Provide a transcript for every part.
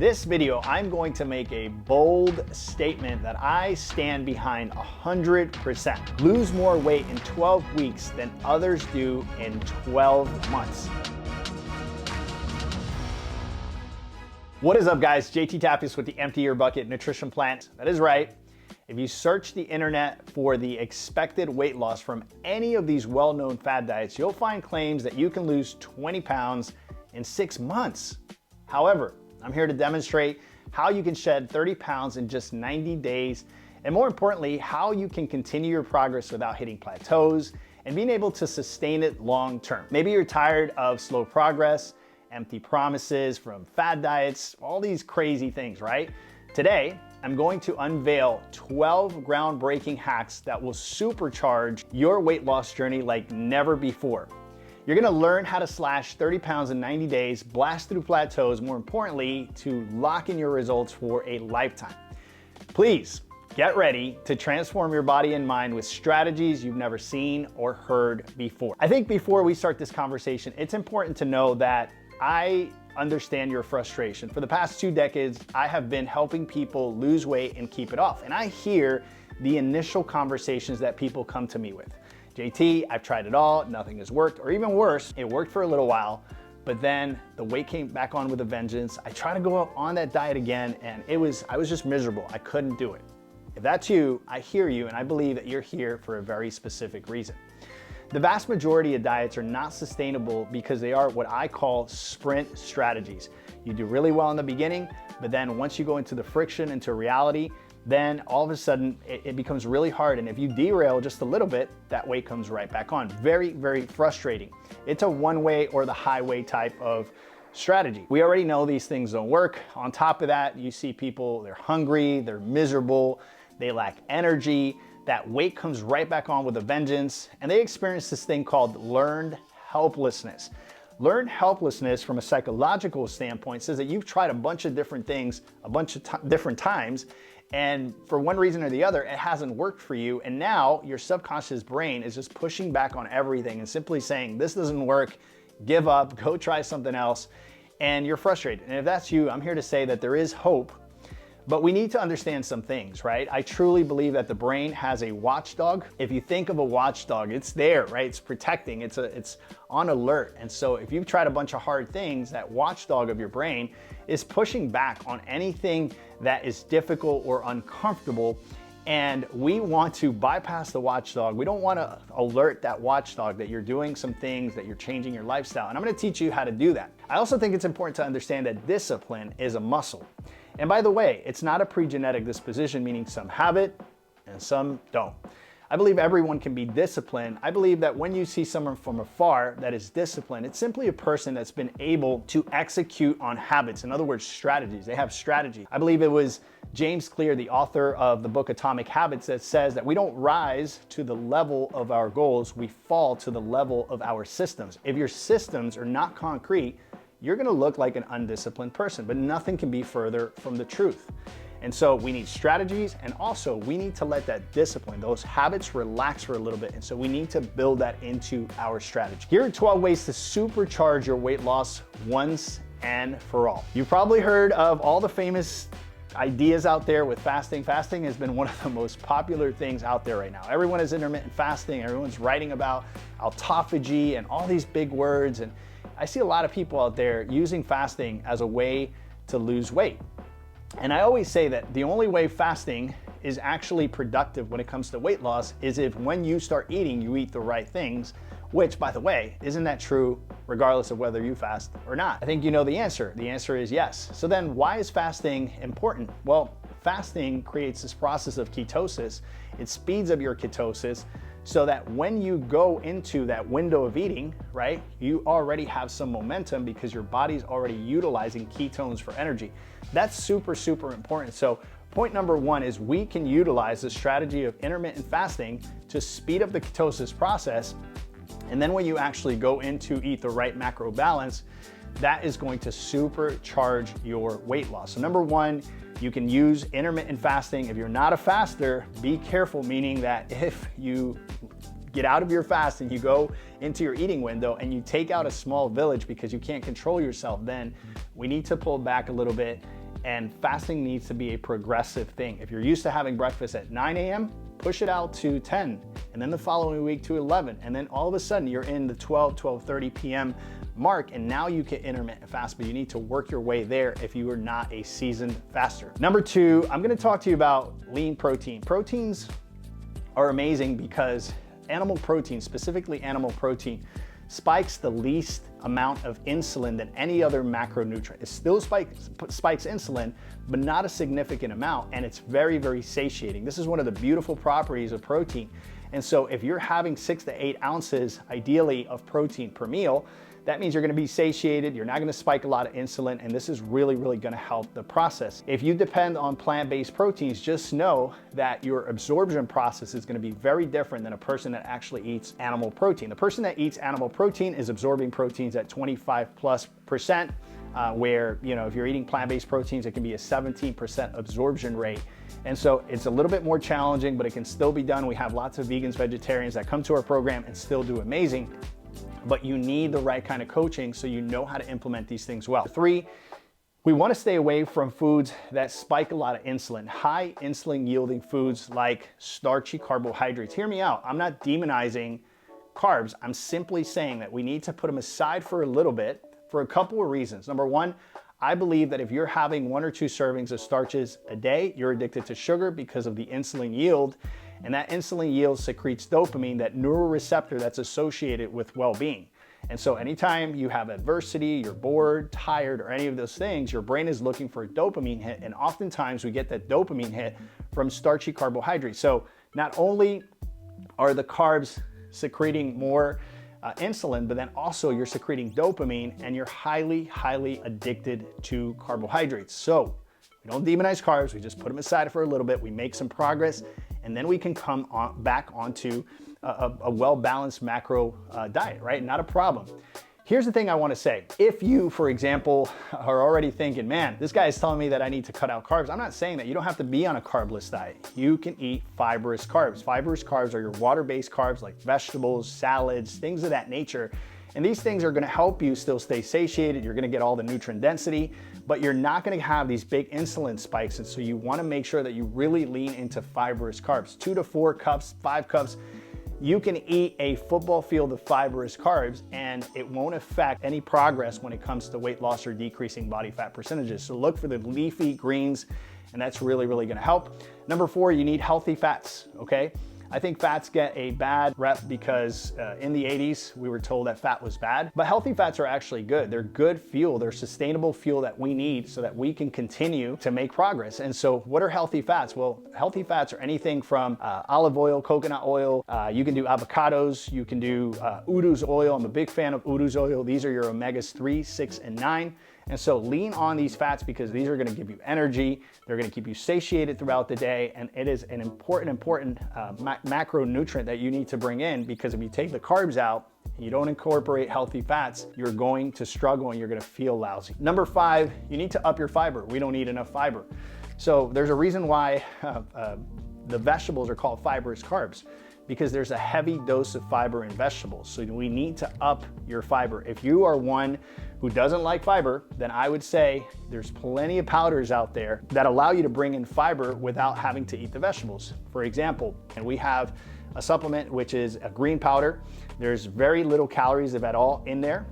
this video, I'm going to make a bold statement that I stand behind 100%. Lose more weight in 12 weeks than others do in 12 months. What is up, guys? JT Tapias with the Empty Your Bucket Nutrition Plan. That is right. If you search the internet for the expected weight loss from any of these well-known fad diets, you'll find claims that you can lose 20 pounds in 6 months. However, I'm here to demonstrate how you can shed 30 pounds in just 90 days, and more importantly, how you can continue your progress without hitting plateaus and being able to sustain it long term. Maybe you're tired of slow progress, empty promises from fad diets, all these crazy things, right? Today, I'm going to unveil 12 groundbreaking hacks that will supercharge your weight loss journey like never before. You're gonna learn how to slash 30 pounds in 90 days, blast through plateaus, more importantly, to lock in your results for a lifetime. Please get ready to transform your body and mind with strategies you've never seen or heard before. I think before we start this conversation, it's important to know that I understand your frustration. For the past 2 decades, I have been helping people lose weight and keep it off. And I hear the initial conversations that people come to me with. JT, I've tried it all, nothing has worked, or even worse, it worked for a little while, but then the weight came back on with a vengeance. I tried to go on that diet again, and I was just miserable. I couldn't do it. If that's you, I hear you, and I believe that you're here for a very specific reason. The vast majority of diets are not sustainable because they are what I call sprint strategies. You do really well in the beginning, but then once you go into the friction, into reality, then all of a sudden it becomes really hard. And if you derail just a little bit, that weight comes right back on. Very, very frustrating. It's a one-way or the highway type of strategy. We already know these things don't work. On top of that, you see people, they're hungry, they're miserable, they lack energy. That weight comes right back on with a vengeance, and they experience this thing called learned helplessness. Learned helplessness from a psychological standpoint says that you've tried a bunch of different things a bunch of different times, and for one reason or the other, it hasn't worked for you, and now your subconscious brain is just pushing back on everything and simply saying, this doesn't work, give up, go try something else, and you're frustrated. And if that's you, I'm here to say that there is hope. But we need to understand some things, right? I truly believe that the brain has a watchdog. If you think of a watchdog, it's there, right? It's protecting, it's on alert. And so if you've tried a bunch of hard things, that watchdog of your brain is pushing back on anything that is difficult or uncomfortable. And we want to bypass the watchdog. We don't want to alert that watchdog that you're doing some things, that you're changing your lifestyle. And I'm going to teach you how to do that. I also think it's important to understand that discipline is a muscle. And by the way, it's not a pre-genetic disposition, meaning some have it and some don't. I believe everyone can be disciplined. I believe that when you see someone from afar that is disciplined, it's simply a person that's been able to execute on habits. In other words, strategies. They have strategy. I believe it was James Clear, the author of the book Atomic Habits, that says that we don't rise to the level of our goals, we fall to the level of our systems. If your systems are not concrete, you're gonna look like an undisciplined person, but nothing can be further from the truth. And so we need strategies, and also we need to let that discipline, those habits, relax for a little bit. And so we need to build that into our strategy. Here are 12 ways to supercharge your weight loss once and for all. You've probably heard of all the famous ideas out there with fasting. Fasting has been one of the most popular things out there right now. Everyone is intermittent fasting. Everyone's writing about autophagy and all these big words. And I see a lot of people out there using fasting as a way to lose weight. And I always say that the only way fasting is actually productive when it comes to weight loss is if when you start eating, you eat the right things, which, by the way, isn't that true regardless of whether you fast or not? I think you know the answer. The answer is yes. So then why is fasting important? Well, fasting creates this process of ketosis. It speeds up your ketosis so that when you go into that window of eating, right, you already have some momentum because your body's already utilizing ketones for energy. That's super, super important. So point number one is we can utilize the strategy of intermittent fasting to speed up the ketosis process. And then when you actually go in to eat the right macro balance, that is going to supercharge your weight loss. So number one, you can use intermittent fasting. If you're not a faster, be careful, meaning that if you get out of your fast and you go into your eating window and you take out a small village because you can't control yourself, then we need to pull back a little bit And fasting needs to be a progressive thing. If you're used to having breakfast at 9 a.m., push it out to 10, and then the following week to 11, and then all of a sudden you're in the 12:30 p.m. mark, and now you can intermittent fast, but you need to work your way there if you are not a seasoned faster. Number 2, I'm gonna talk to you about lean protein. Proteins are amazing because animal protein, specifically animal protein, spikes the least amount of insulin than any other macronutrient. It still spikes insulin, but not a significant amount, and it's very, very satiating. This is one of the beautiful properties of protein. And so if you're having 6 to 8 ounces, ideally, of protein per meal, that means you're gonna be satiated, you're not gonna spike a lot of insulin, and this is really, really gonna help the process. If you depend on plant-based proteins, just know that your absorption process is gonna be very different than a person that actually eats animal protein. The person that eats animal protein is absorbing proteins at 25+%, where, you know, if you're eating plant-based proteins, it can be a 17% absorption rate. And so it's a little bit more challenging, but it can still be done. We have lots of vegans, vegetarians that come to our program and still do amazing. But you need the right kind of coaching so you know how to implement these things well. 3, we want to stay away from foods that spike a lot of insulin. High insulin yielding foods like starchy carbohydrates. Hear me out. I'm not demonizing carbs. I'm simply saying that we need to put them aside for a little bit for a couple of reasons. Number 1, I believe that if you're having 1 or 2 servings of starches a day, you're addicted to sugar because of the insulin yield. And that insulin yield secretes dopamine, that neuroreceptor that's associated with well-being. And so anytime you have adversity, you're bored, tired, or any of those things, your brain is looking for a dopamine hit. And oftentimes we get that dopamine hit from starchy carbohydrates. So not only are the carbs secreting more insulin, but then also you're secreting dopamine, and you're highly, highly addicted to carbohydrates. So we don't demonize carbs, we just put them aside for a little bit, we make some progress, and then we can come back onto a well-balanced macro diet, right? Not a problem. Here's the thing I wanna say. If you, for example, are already thinking, man, this guy is telling me that I need to cut out carbs, I'm not saying that. You don't have to be on a carbless diet. You can eat fibrous carbs. Fibrous carbs are your water-based carbs like vegetables, salads, things of that nature. And these things are gonna help you still stay satiated. You're gonna get all the nutrient density, but you're not gonna have these big insulin spikes. And so you wanna make sure that you really lean into fibrous carbs. 2 to 4 cups, 5 cups. You can eat a football field of fibrous carbs and it won't affect any progress when it comes to weight loss or decreasing body fat percentages. So look for the leafy greens, and that's really, really gonna help. Number 4, you need healthy fats, okay? I think fats get a bad rep because in the 80s, we were told that fat was bad, but healthy fats are actually good. They're good fuel. They're sustainable fuel that we need so that we can continue to make progress. And so what are healthy fats? Well, healthy fats are anything from olive oil, coconut oil. You can do avocados. You can do udu's oil. I'm a big fan of udu's oil. These are your omegas 3, 6, and 9. And so lean on these fats because these are gonna give you energy, they're gonna keep you satiated throughout the day, and it is an important macronutrient that you need to bring in, because if you take the carbs out, and you don't incorporate healthy fats, you're going to struggle and you're gonna feel lousy. Number 5, you need to up your fiber. We don't eat enough fiber. So there's a reason why the vegetables are called fibrous carbs, because there's a heavy dose of fiber in vegetables. So we need to up your fiber. If you are one who doesn't like fiber, then I would say there's plenty of powders out there that allow you to bring in fiber without having to eat the vegetables. For example, and we have a supplement which is a green powder. There's very little calories, if at all, in there.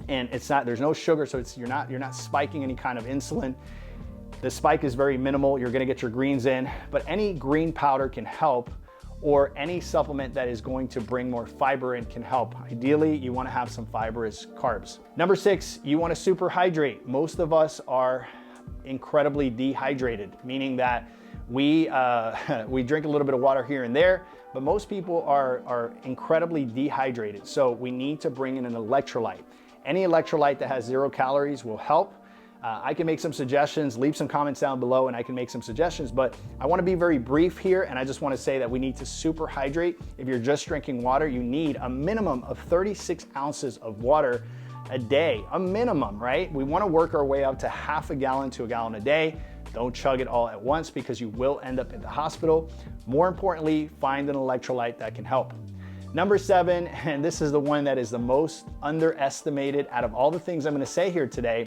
And there's no sugar, so you're not spiking any kind of insulin. The spike is very minimal. You're gonna get your greens in, but any green powder can help, or any supplement that is going to bring more fiber in can help. Ideally, you wanna have some fibrous carbs. Number 6, you wanna super hydrate. Most of us are incredibly dehydrated, meaning that we drink a little bit of water here and there, but most people are incredibly dehydrated. So we need to bring in an electrolyte. Any electrolyte that has 0 calories will help. I can make some suggestions, leave some comments down below and I can make some suggestions, but I wanna be very brief here, and I just wanna say that we need to super hydrate. If you're just drinking water, you need a minimum of 36 ounces of water a day, a minimum, right? We wanna work our way up to half a gallon to a gallon a day. Don't chug it all at once because you will end up in the hospital. More importantly, find an electrolyte that can help. Number 7, and this is the one that is the most underestimated out of all the things I'm gonna say here today,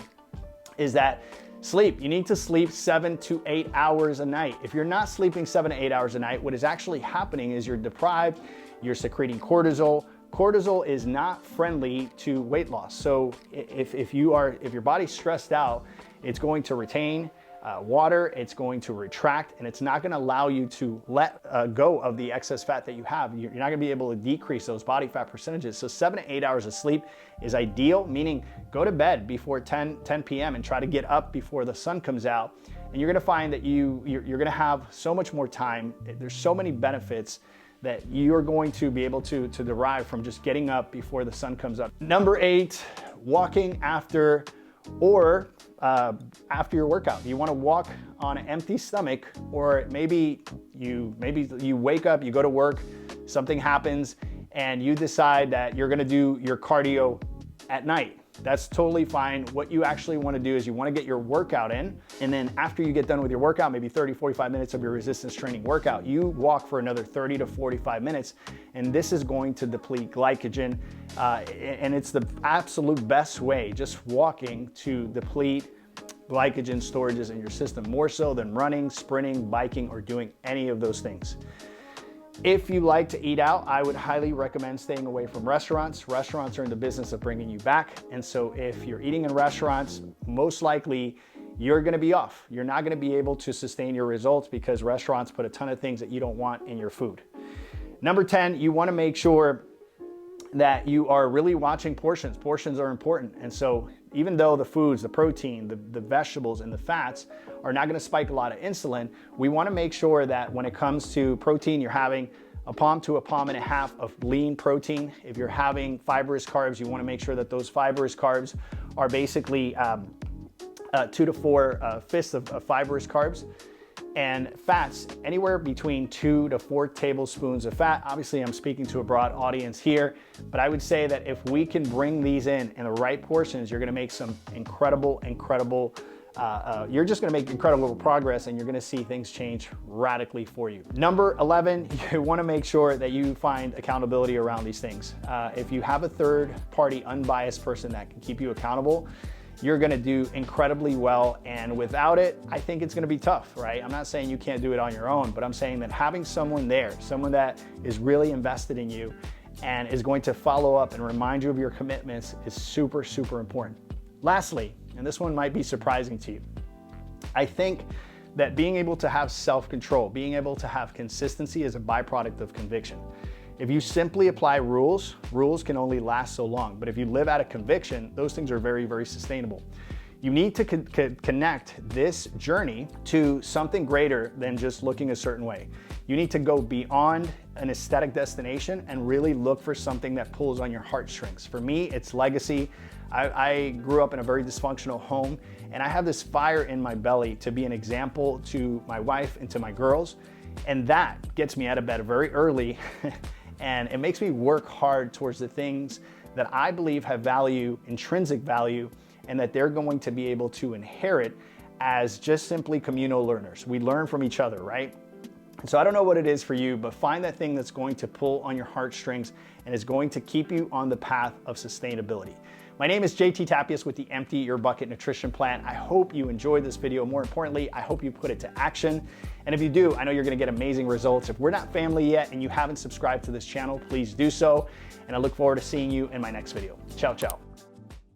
is that Sleep. You need to sleep 7 to 8 hours a night. If you're not sleeping 7 to 8 hours a night, what is actually happening is you're deprived, you're secreting cortisol. Cortisol is not friendly to weight loss. So if your body's stressed out, it's going to retain water, it's going to retract, and it's not going to allow you to let go of the excess fat that you have. You're not going to be able to decrease those body fat percentages. So 7 to 8 hours of sleep is ideal, meaning go to bed before 10 p.m. and try to get up before the sun comes out. And you're going to find that you're going to have so much more time. There's so many benefits that you're going to be able to derive from just getting up before the sun comes up. Number 8, walking after or after your workout. You want to walk on an empty stomach, or maybe you wake up, you go to work, something happens, and you decide that you're going to do your cardio at night. That's totally fine. What you actually want to do is you want to get your workout in, and then after you get done with your workout, maybe 30-45 minutes of your resistance training workout, you walk for another 30 to 45 minutes, and this is going to deplete glycogen, and it's the absolute best way, just walking, to deplete glycogen storages in your system, more so than running, sprinting, biking, or doing any of those things. If you like to eat out, I would highly recommend staying away from restaurants. Restaurants are in the business of bringing you back. And so if you're eating in restaurants, most likely you're gonna be off. You're not gonna be able to sustain your results because restaurants put a ton of things that you don't want in your food. Number 10, you wanna make sure that you are really watching portions. Portions are important. And so even though the foods, the protein, the vegetables, and the fats are not gonna spike a lot of insulin, we wanna make sure that when it comes to protein, you're having a palm to a palm and a half of lean protein. If you're having fibrous carbs, you wanna make sure that those fibrous carbs are basically 2 to 4 fists of fibrous carbs. And fats, anywhere between 2 to 4 tablespoons of fat. Obviously, I'm speaking to a broad audience here, but I would say that if we can bring these in the right portions, you're gonna make some incredible, you're just gonna make incredible progress, and you're gonna see things change radically for you. Number 11, you wanna make sure that you find accountability around these things. If you have a third-party, unbiased person that can keep you accountable, you're gonna do incredibly well, and without it, I think it's gonna be tough, right? I'm not saying you can't do it on your own, but I'm saying that having someone there, someone that is really invested in you and is going to follow up and remind you of your commitments, is super, super important. Lastly, and this one might be surprising to you, I think that being able to have self-control, being able to have consistency is a byproduct of conviction. If you simply apply rules, rules can only last so long. But if you live out of conviction, those things are very, very sustainable. You need to connect this journey to something greater than just looking a certain way. You need to go beyond an aesthetic destination and really look for something that pulls on your heartstrings. For me, it's legacy. I grew up in a very dysfunctional home, and I have this fire in my belly to be an example to my wife and to my girls. And that gets me out of bed very early. And it makes me work hard towards the things that I believe have value, intrinsic value, and that they're going to be able to inherit as just simply communal learners. We learn from each other, right? So I don't know what it is for you, but find that thing that's going to pull on your heartstrings and is going to keep you on the path of sustainability. My name is JT Tapias with the Empty Your Bucket Nutrition Plan. I hope you enjoyed this video. More importantly, I hope you put it to action. And if you do, I know you're gonna get amazing results. If we're not family yet and you haven't subscribed to this channel, please do so. And I look forward to seeing you in my next video. Ciao, ciao.